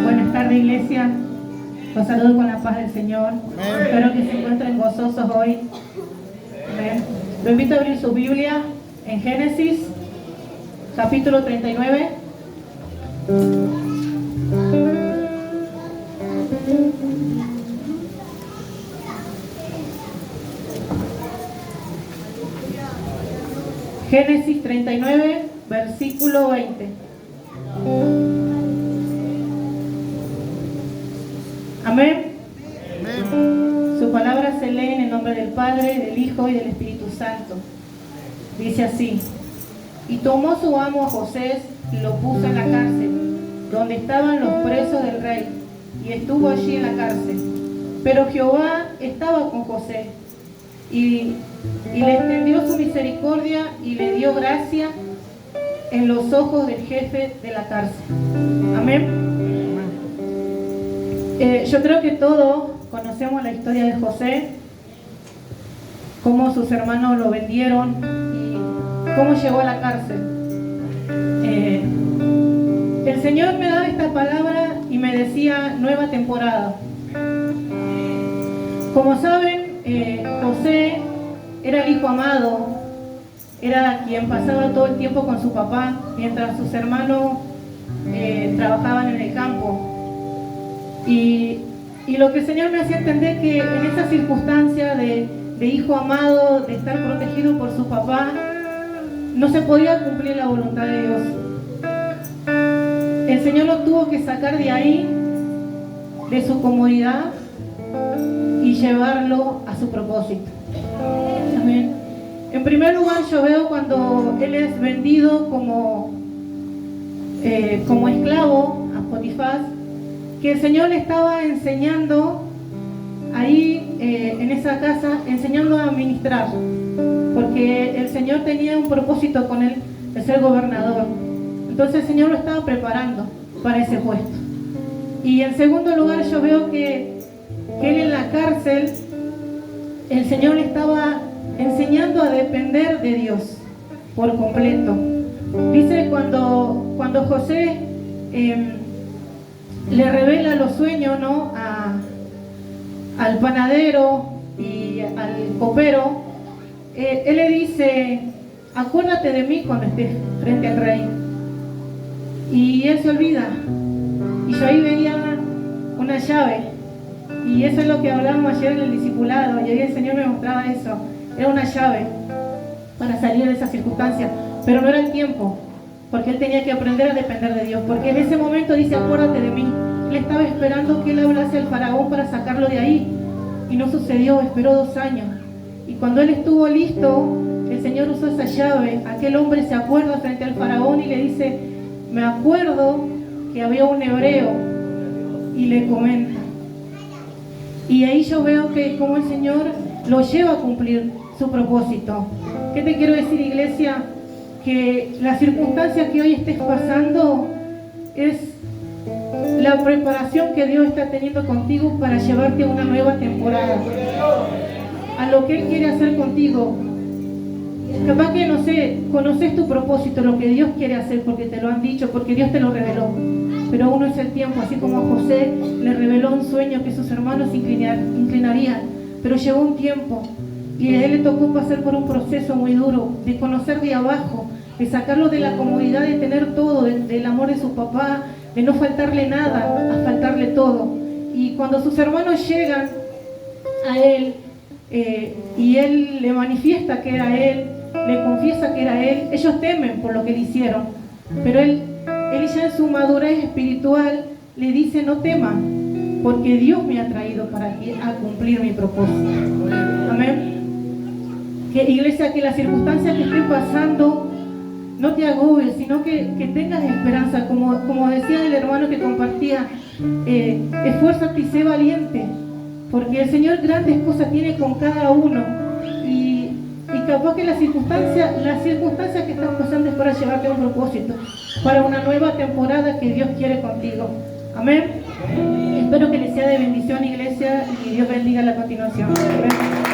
Buenas tardes, iglesia. Los saludo con la paz del Señor. Amén. Espero que se encuentren gozosos hoy. Amén. Lo invito a abrir su Biblia en Génesis, capítulo 39. Génesis 39, versículo 20. Amén. Amén. Su palabra se lee en el nombre del Padre, del Hijo y del Espíritu Santo. Dice así: y tomó su amo a José y lo puso en la cárcel, donde estaban los presos del rey, y estuvo allí en la cárcel. Pero Jehová estaba con José, y le extendió su misericordia y le dio gracia en los ojos del jefe de la cárcel. Amén. Yo creo que todos conocemos la historia de José, cómo sus hermanos lo vendieron y cómo llegó a la cárcel. El Señor me daba esta palabra y me decía nueva temporada. Como saben, José era el hijo amado, era quien pasaba todo el tiempo con su papá, mientras sus hermanos trabajaban en el campo. Y lo que el Señor me hacía entender que en esa circunstancia de hijo amado, de estar protegido por su papá, no se podía cumplir la voluntad de Dios. El Señor lo tuvo que sacar de ahí, de su comodidad, y llevarlo a su propósito. Amén. En primer lugar, yo veo cuando él es vendido como esclavo a Potifar, que el Señor le estaba enseñando ahí en esa casa, enseñando a administrar, porque el Señor tenía un propósito con él, de ser gobernador. Entonces el Señor lo estaba preparando para ese puesto. Y en segundo lugar, yo veo que él en la cárcel, el Señor le estaba enseñando a depender de Dios por completo. Dice cuando José le revela los sueños, ¿no?, al panadero y al copero, él le dice: acuérdate de mí cuando estés frente al rey. Y él se olvida. Y yo ahí veía una llave, y eso es lo que hablábamos ayer en el discipulado, y ahí el Señor me mostraba eso. Era una llave para salir de esa circunstancia, pero no era el tiempo, porque él tenía que aprender a depender de Dios, porque en ese momento dice: acuérdate de mí. Él estaba esperando que él hablase al faraón para sacarlo de ahí, y no sucedió. Esperó 2 años, y cuando él estuvo listo, el Señor usó esa llave. Aquel hombre se acuerda frente al faraón y le dice: me acuerdo que había un hebreo, y le comenta. Y ahí yo veo que como el Señor lo lleva a cumplir su propósito. ¿Qué te quiero decir, iglesia? Que la circunstancia que hoy estés pasando es la preparación que Dios está teniendo contigo para llevarte a una nueva temporada, a lo que Él quiere hacer contigo. Capaz que, no sé, conoces tu propósito, lo que Dios quiere hacer, porque te lo han dicho, porque Dios te lo reveló. Pero aún no es el tiempo, así como a José le reveló un sueño que sus hermanos se inclinarían. Pero llegó un tiempo y a él le tocó pasar por un proceso muy duro, de conocer de abajo, de sacarlo de la comodidad de tener todo, del amor de su papá, de no faltarle nada, a faltarle todo. Y cuando sus hermanos llegan a él, y él le manifiesta que era él, le confiesa que era él, ellos temen por lo que le hicieron. Pero él ya en su madurez espiritual le dice: no teman, porque Dios me ha traído para aquí a cumplir mi propósito. Amén. Que, iglesia, que las circunstancias que estén pasando no te agobies, sino que tengas esperanza. Como decía el hermano que compartía, esfuérzate y sé valiente, porque el Señor grandes cosas tiene con cada uno. Y capaz que las circunstancias que están pasando es para llevarte a un propósito, para una nueva temporada que Dios quiere contigo. Amén. Espero que les sea de bendición, iglesia, y Dios bendiga la continuación. Amén.